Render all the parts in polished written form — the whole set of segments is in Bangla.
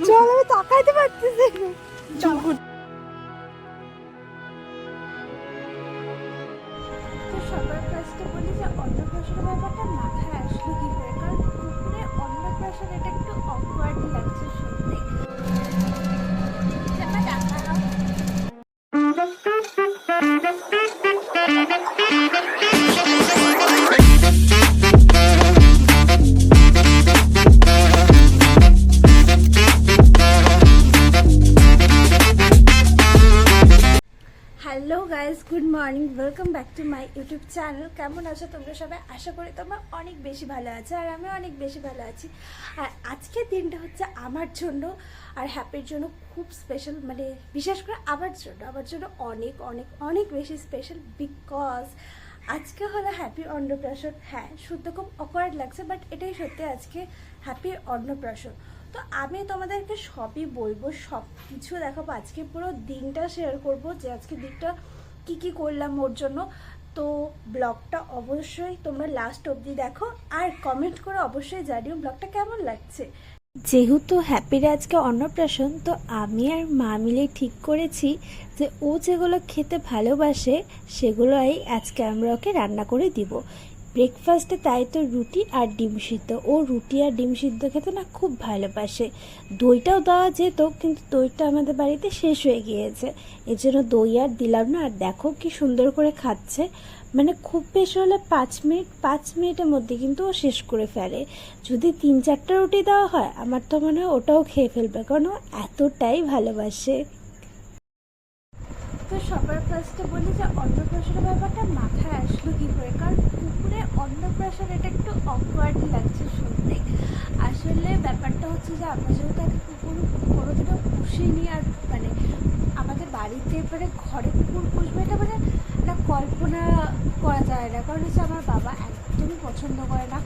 চল আমি তাকাইতে পারতেছি না। তো সবার ফার্স্টে বলি যে অন্নপ্রাশনের ব্যাপারটা মাথায় আসলো কি করে, কারণ পুকুরে অন্নপ্রাশন এটা একটু অকওয়ার্ড লাগছে শুনতে। Hello guys, good morning, welcome back to my YouTube channel. কেমন আছো তোমরা সবাই? আশা করি তোমরা অনেক বেশি ভালো আছো, আর আমি অনেক বেশি ভালো আছি। আর আজকের দিনটা হচ্ছে আমার জন্য আর হ্যাপির জন্য খুব স্পেশাল, মানে বিশেষ করে আমার জন্য অনেক অনেক অনেক বেশি স্পেশাল, বিকজ আজকে হলো হ্যাপি অন্নপ্রাশন। হ্যাঁ, শুনতে খুব অকওয়ার্ড লাগছে, বাট এটাই সত্যি, আজকে হ্যাপি অন্নপ্রাশন। তো আমি তোমাদেরকে সবই বলবো, সব কিছু দেখাবো, আজকে পুরো দিনটা শেয়ার করব যে আজকে দিনটা কি কি করলাম ওর জন্য। তো ব্লগটা অবশ্যই তোমরা লাস্ট অবধি দেখো, আর কমেন্ট করে অবশ্যই জানিও ব্লগটা কেমন লাগছে। যেহেতু হ্যাপির আজকে অন্নপ্রাশন, তো আমি আর মা মিলে ঠিক করেছি যে ও যেগুলো খেতে ভালোবাসে সেগুলোই আজকে আমরা ওকে রান্না করে দিব ব্রেকফাস্টে। তাই তো রুটি আর ডিম সিদ্ধ, ও রুটি আর ডিম সিদ্ধ খেতে না খুব ভালোবাসে। দইটাও দেওয়া যেত, কিন্তু দইটা আমাদের বাড়িতে শেষ হয়ে গিয়েছে, এর জন্য দই আর দিলাম না। আর দেখো কি সুন্দর করে খাচ্ছে, মানে খুব বেশি হলে 5 মিনিটের মধ্যে কিন্তু ও শেষ করে ফেলে। যদি 3-4টা রুটি দেওয়া হয় আমার তো মনে হয় ওটাও খেয়ে ফেলবে, কারণ ও এতটাই ভালোবাসে। তো সবার ফার্স্টে বলি যে অন্নপ্রাশনের ব্যাপারটা মাথায় আসলো কী করে, কারণ পুকুরে অন্নপ্রাশন এটা একটু অকওয়ার্ড লাগছে শুনতে। আসলে ব্যাপারটা হচ্ছে যে আমরা যেহেতু একটা পুকুর কোনোদিনও পুষিনি, আর মানে আমাদের বাড়িতে এবারে ঘরে পুকুর পুষবে এটা মানে একটা কল্পনা করা যায় না, কারণ হচ্ছে আমার বাবা একদমই পছন্দ করে না,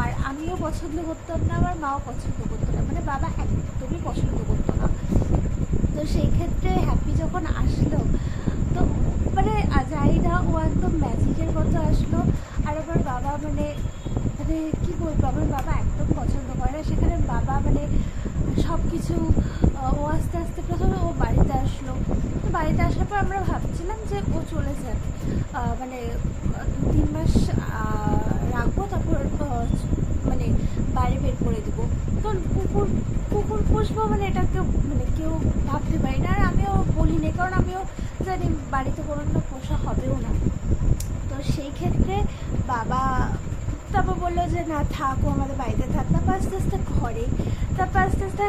আর আমিও পছন্দ করতাম না, আমার মাও পছন্দ করতো না, মানে বাবা একদমই পছন্দ করতো না। তো সেই ক্ষেত্রে হ্যাপি যখন আসলো, তো মানে যাই না, ও একদম ম্যাজিকের মতো আসলো। আর আমার বাবা মানে মানে কী বলবো, আমার বাবা একদম পছন্দ করে না, সেখানে বাবা মানে সব কিছু ও আস্তে আস্তে প্রথমে ও বাড়িতে আসলো। তো বাড়িতে আসার পর আমরা ভাবছিলাম যে ও চলে যাবে, মানে 2-3 মাস রাখবো, তারপর মানে বাইরে বের করে দেবো। তো কুকুর পুষবো মানে এটা কেউ ভাবতে পারি না, আর আমিও বলিনি, কারণ আমিও জানি বাড়িতে কোনো না পোষা হবেও না। তো সেই ক্ষেত্রে বাবা তারপর বললো যে না থাকো, আমাদের বাড়িতে থাক। তারপর আস্তে আস্তে ঘরে, তারপর আস্তে আস্তে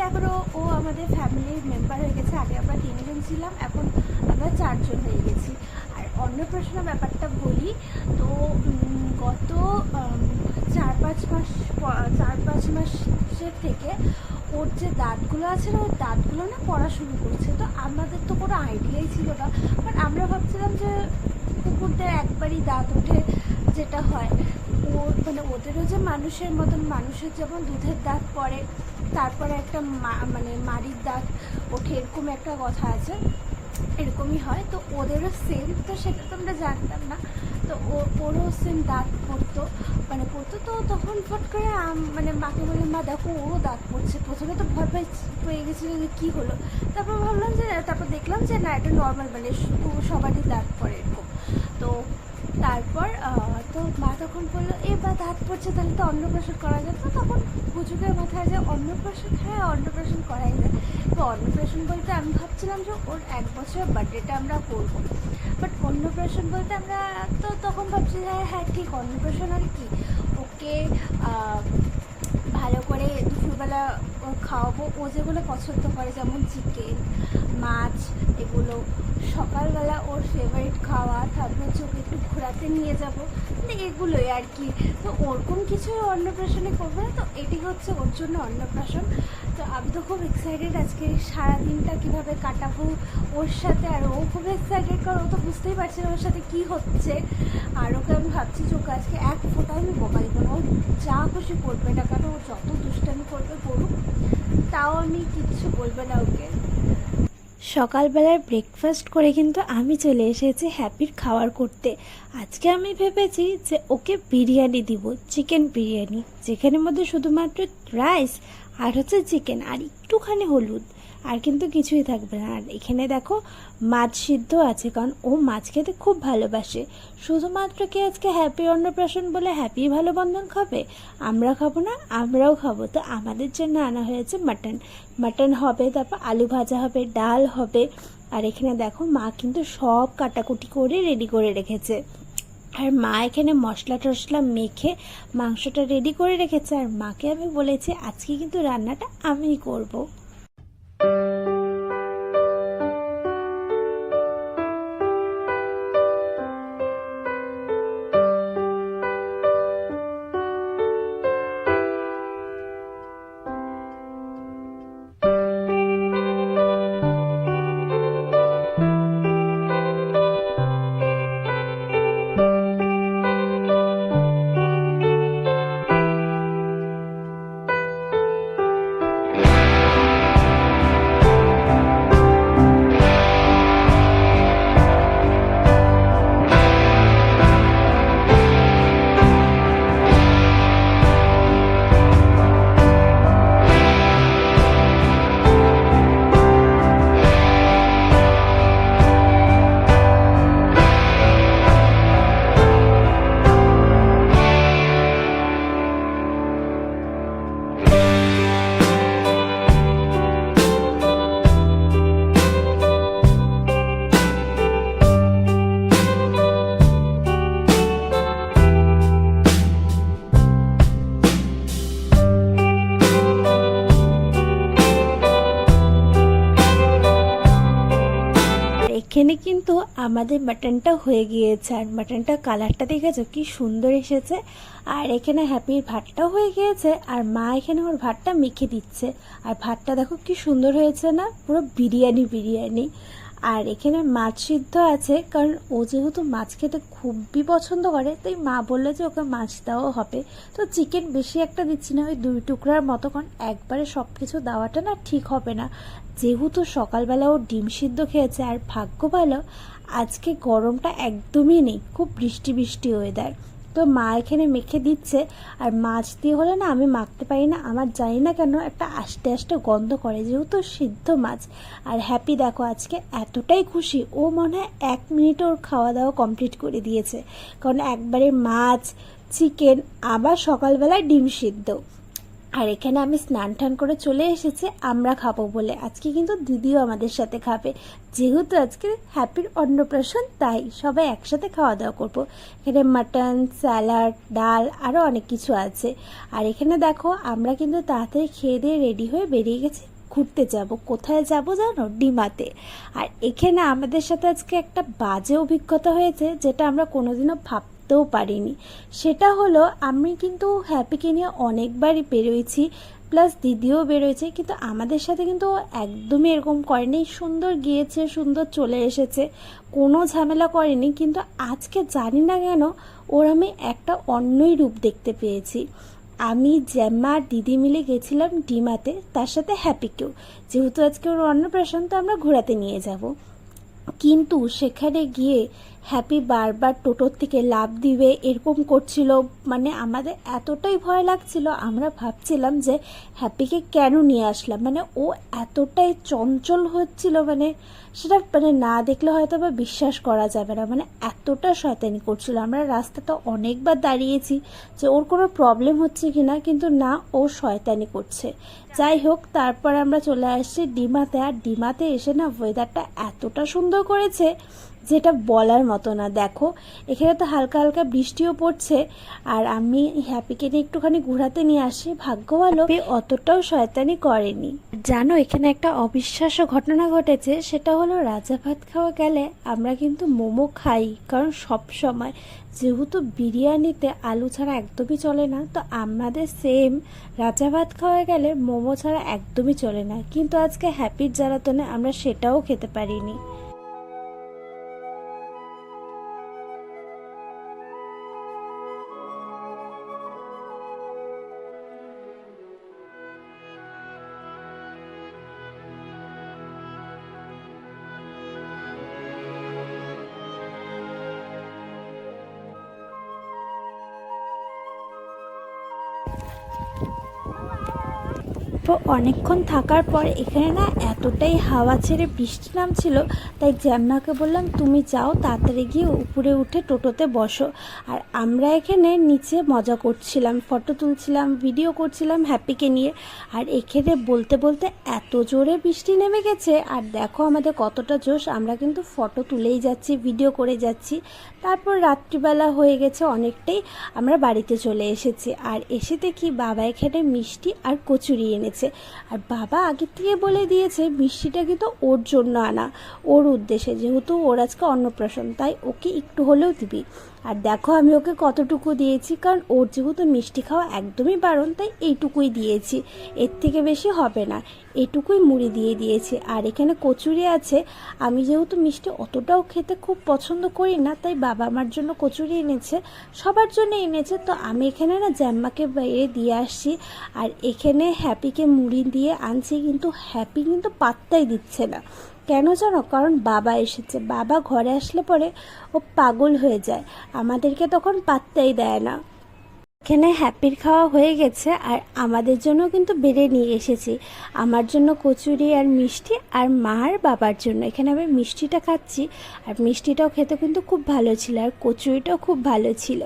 এখনও ও আমাদের ফ্যামিলির মেম্বার হয়ে গেছে। আগে আমরা 3 জন ছিলাম, এখন আমরা 4 জন হয়ে গেছি। আর অন্নপ্রাশনের ব্যাপারটা বলি, তো গত 4-5 মাসের থেকে ওর যে দাঁতগুলো আছে না, ওর দাঁতগুলো না পড়া শুরু করছে। তো আমাদের তো কোনো আইডিয়াই ছিল না, বাট আমরা ভাবছিলাম যে কুকুরদের একবারই দাঁত ওঠে যেটা হয়, মানে ওদেরও যে মানুষের মতন, মানুষের যেমন দুধের দাঁত পড়ে, তারপরে একটা মানে মাড়ির দাঁত ওঠে, এরকম একটা কথা আছে, এরকমই হয়। তো ওদেরও সেম, তো সেটা তো আমরা জানতাম না। তো ওরও সেম দাঁত পড়তো, তো তখন ফট করে মানে মাকে বলে, মা দেখো ওরও দাঁত পড়ছে। প্রথমে তো ভয় পেয়ে গেছিলো যে কী হলো, তারপর দেখলাম যে না, এটা নর্মাল, মানে সবারই দাঁত পড়ে এরকম। তো তারপর তো মা তখন বললো বা দাঁত পড়ছে, তাহলে তো অন্নপ্রাশন করা যায়। তো তখন হুজুরের মাথায় যে অন্নপ্রাশন, হ্যাঁ অন্নপ্রাশন করাই যায়। তো অন্নপ্রাশন বলতে আমি ভাবছিলাম যে ওর 1 বছরের বার্থডেটা আমরা করবো, বাট অন্নপ্রাশন বলতে আমরা তো তখন ভাবছি হ্যাঁ ঠিক, অন্নপ্রাশন আর কি, ওকে ভালো করে দুপুরবেলা খাওয়াবো, ও যেগুলো পছন্দ করে যেমন চিকেন, মাছ, এগুলো সকালবেলা ওর ফেভারিট খাওয়া, তারপর হচ্ছে ওকে একটু ঘোরাতে নিয়ে যাবো, মানে এগুলোই আর কি। তো ওরকম কিছু অন্নপ্রাশনে করবো না, তো এটি হচ্ছে ওর জন্য অন্নপ্রাশন। তো আমি তো খুব এক্সাইটেড আজকে সারাদিনটা কীভাবে কাটাবো ওর সাথে, আর ও খুব এক্সাইটেড, কারণ ও তো বুঝতেই পারছে না ওর সাথে কী হচ্ছে। আর ওকে আমি ভাবছি যে ওকে আজকে এক ফোঁটাও আমি বকা দিব না, ও যা খুশি করবে না কেন, ও যত দুষ্টামি করবে করুক, তাও আমি কিচ্ছু বলবো না ওকে। সকালবেলার ব্রেকফাস্ট করে কিন্তু আমি চলে এসেছি হ্যাপির খাওয়ার করতে। আজকে আমি ভেবেছি যে ওকে বিরিয়ানি দিব, চিকেন বিরিয়ানি, যেখানের মধ্যে শুধুমাত্র রাইস আর হচ্ছে চিকেন আর একটুখানি হলুদ, আর কিন্তু কিছুই থাকবে না। আর এখানে দেখো মাছ সিদ্ধ আছে, কারণ ও মাছ খেতে খুব ভালোবাসে। শুধুমাত্র কি আজকে হ্যাপি অন্নপ্রাশন বলে হ্যাপি ভালো বন্ধন খাবে? আমরা খাবো না? আমরাও খাবো। তো আমাদের জন্য আনা হয়েছে মাটন। মাটন হবে, তারপর আলু ভাজা হবে, ডাল হবে। আর এখানে দেখো মা কিন্তু সব কাটাকুটি করে রেডি করে রেখেছে। আর মা এখানে মশলা টশলা মেখে মাংসটা রেডি করে রেখেছে। আর মাকে আমি বলেছি আজকে কিন্তু রান্নাটা আমিই করব। এখানে কিন্তু আমাদের মাটনটা হয়ে গিয়েছে। আর মাটনটা কালারটা দেখেছো কি সুন্দর এসেছে। আর এখানে হ্যাপির ভাতটাও হয়ে গিয়েছে। আর মা এখানে ওর ভাতটা মেখে দিচ্ছে। আর ভাতটা দেখো কি সুন্দর হয়েছে না, পুরো বিরিয়ানি বিরিয়ানি। আর এখানে মাছ সিদ্ধ আছে, কারণ ও যেহেতু মাছ খেতে খুবই পছন্দ করে, তাই মা বললো যে ওকে মাছ দেওয়া হবে। তো চিকেন বেশি একটা দিচ্ছি না, ওই 2 টুকরার মতো, কারণ একবারে সব কিছু দেওয়াটা না ঠিক হবে না। যেহেতু সকালবেলা ও ডিম সিদ্ধ খেয়েছে। আর ভাগ্য ভালো আজকে গরমটা একদমই নেই, খুব বৃষ্টি বৃষ্টি ওয়েদার। তো মা এখানে মেখে দিচ্ছে। আর মাছ দিয়ে হলে না আমি মাখতে পারি না, আমার জানি না কেন একটা আস্তে আস্তে গন্ধ করে, যেহেতু সিদ্ধ মাছ। আর হ্যাপি দেখো আজকে এতটাই খুশি, ও মনে হয় 1 মিনিটে ওর খাওয়া দাওয়া কমপ্লিট করে দিয়েছে, কারণ একবারে মাছ, চিকেন, আবার সকালবেলায় ডিম সিদ্ধ। আর এখানে আমি স্নান টান করে চলে এসেছি আমরা খাবো বলে। আজকে কিন্তু দিদিও আমাদের সাথে খাবে, যেহেতু আজকে হ্যাপির অন্নপ্রাশন, তাই সবাই একসাথে খাওয়া দাওয়া করবো। এখানে মাটন, স্যালাড, ডাল, আরও অনেক কিছু আছে। আর এখানে দেখো আমরা কিন্তু তাড়াতাড়ি খেয়ে দিয়ে রেডি হয়ে বেরিয়ে গেছি ঘুরতে যাব। কোথায় যাব জানো? ডিমাতে। আর এখানে আমাদের সাথে আজকে একটা বাজে অভিজ্ঞতা হয়েছে, যেটা আমরা কোনোদিনও ভাবতেও পারিনি। সেটা হলো আমি কিন্তু হ্যাপিকে নিয়ে অনেকবারই বেরোয়েছি, প্লাস দিদিও বেরোয়েছে, কিন্তু আমাদের সাথে কিন্তু ও একদমই এরকম করেনি। সুন্দর গিয়েছে, সুন্দর চলে এসেছে, কোনো ঝামেলা করেনি। কিন্তু আজকে জানি না কেন ওর আমি একটা অন্যই রূপ দেখতে পেয়েছি। আমি জ্যাম্মা আর দিদি মিলে গেছিলাম ডিমাতে, তার সাথে হ্যাপিকেও, যেহেতু আজকে ওর অন্নপ্রাশন, তো আমরা ঘোরাতে নিয়ে যাব। কিন্তু সেখানে গিয়ে হ্যাপি বারবার টোটোর থেকে লাফ দিবে এরকম করছিল। মানে আমাদের এতটাই ভয় লাগছিল, আমরা ভাবছিলাম যে হ্যাপিকে কেন নিয়ে আসলাম। মানে ও এতটাই চঞ্চল হচ্ছিল, মানে সেটা মানে না দেখলে হয়তো বা বিশ্বাস করা যাবে না, মানে এতটা শয়তানি করছিল। আমরা রাস্তাটা অনেকবার দাঁড়িয়েছি যে ওর কোনো প্রবলেম হচ্ছে কি না, কিন্তু না, ও শয়তানি করছে। যাই হোক, তারপর আমরা চলে আসছি ডিমাতে। আর ডিমাতে এসে না ওয়েদারটা এতটা সুন্দর করেছে যেটা বলার মতো না। দেখো এখানে তো হালকা হালকা বৃষ্টিও পড়ছে। আর আমি হ্যাপিকে নিয়ে একটুখানি ঘোরাতে নিয়ে আসি, ভাগ্য ভালো অতটাও শয়তানি করেনি। জানো এখানে একটা অবিশ্বাস্য ঘটনা ঘটেছে, সেটা হলো রাজা ভাত খাওয়া গেলে আমরা কিন্তু মোমো খাই, কারণ সব সময় যেহেতু বিরিয়ানিতে আলু ছাড়া একদমই চলে না, তো আমাদের সেম রাজা ভাত খাওয়া গেলে মোমো ছাড়া একদমই চলে না। কিন্তু আজকে হ্যাপির জ্বালাতনে আমরা সেটাও খেতে পারিনি। তারপর অনেকক্ষণ থাকার পর এখানে না এতটাই হাওয়া ছেড়ে বৃষ্টি নামছিল, তাই জ্যাম্মাকে বললাম তুমি যাও তাড়াতাড়ি গিয়ে উপরে উঠে টোটোতে বসো। আর আমরা এখানে নিচে মজা করছিলাম, ফটো তুলছিলাম, ভিডিও করছিলাম হ্যাপিকে নিয়ে। আর এখানে বলতে বলতে এত জোরে বৃষ্টি নেমে গেছে, আর দেখো আমাদের কতটা জোশ, আমরা কিন্তু ফটো তুলেই যাচ্ছি, ভিডিও করে যাচ্ছি। তারপর রাত্রিবেলা হয়ে গেছে অনেকটাই, আমরা বাড়িতে চলে এসেছি। আর এসে দেখি বাবা এখানে মিষ্টি আর কচুরি এনেছে। আর বাবা আগের থেকে বলে দিয়েছে মিষ্টিটা কিন্তু ওর জন্য আনা, ওর উদ্দেশ্যে, যেহেতু ওর আজকে অন্নপ্রাশন, তাই ওকে একটু হলেও দিবি। আর দেখো আমি ওকে কতটুকু দিয়েছি, কারণ ওর যেহেতু মিষ্টি খাওয়া একদমই বারণ, তাই এইটুকুই দিয়েছি, এর থেকে বেশি হবে না, এটুকুই মুড়ি দিয়ে দিয়েছি। আর এখানে কচুরি আছে, আমি যেহেতু মিষ্টি অতটাও খেতে খুব পছন্দ করি না, তাই বাবা আমার জন্য কচুরি এনেছে, সবার জন্য এনেছে। তো আমি এখানে না জ্যাম্মাকে বাইরে দিয়ে আসছি, আর এখানে হ্যাপিকে মুড়ি দিয়ে আনছি, কিন্তু হ্যাপি কিন্তু পাত্তাই দিচ্ছে না। কেন জানো? কারণ বাবা এসেছে, বাবা ঘরে আসলে পরে ও পাগল হয়ে যায়, আমাদেরকে তখন পাত্তাই দেয় না। এখানে হ্যাপির খাওয়া হয়ে গেছে, আর আমাদের জন্য কিন্তু বেড়ে নিয়ে এসেছি, আমার জন্য কচুরি আর মিষ্টি, আর মার বাবার জন্য। এখানে আমি মিষ্টিটা খাচ্ছি, আর মিষ্টিটাও খেতে কিন্তু খুব ভালো ছিল, আর কচুরিটাও খুব ভালো ছিল।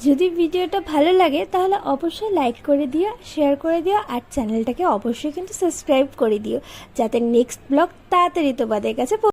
যদি ভিডিওটা ভালো লাগে তাহলে অবশ্যই লাইক করে দিও, শেয়ার করে দিও, আর চ্যানেলটাকে অবশ্যই কিন্তু সাবস্ক্রাইব করে দিও, যাতে নেক্সট ব্লগ তাড়াতাড়ি তোমাদের কাছে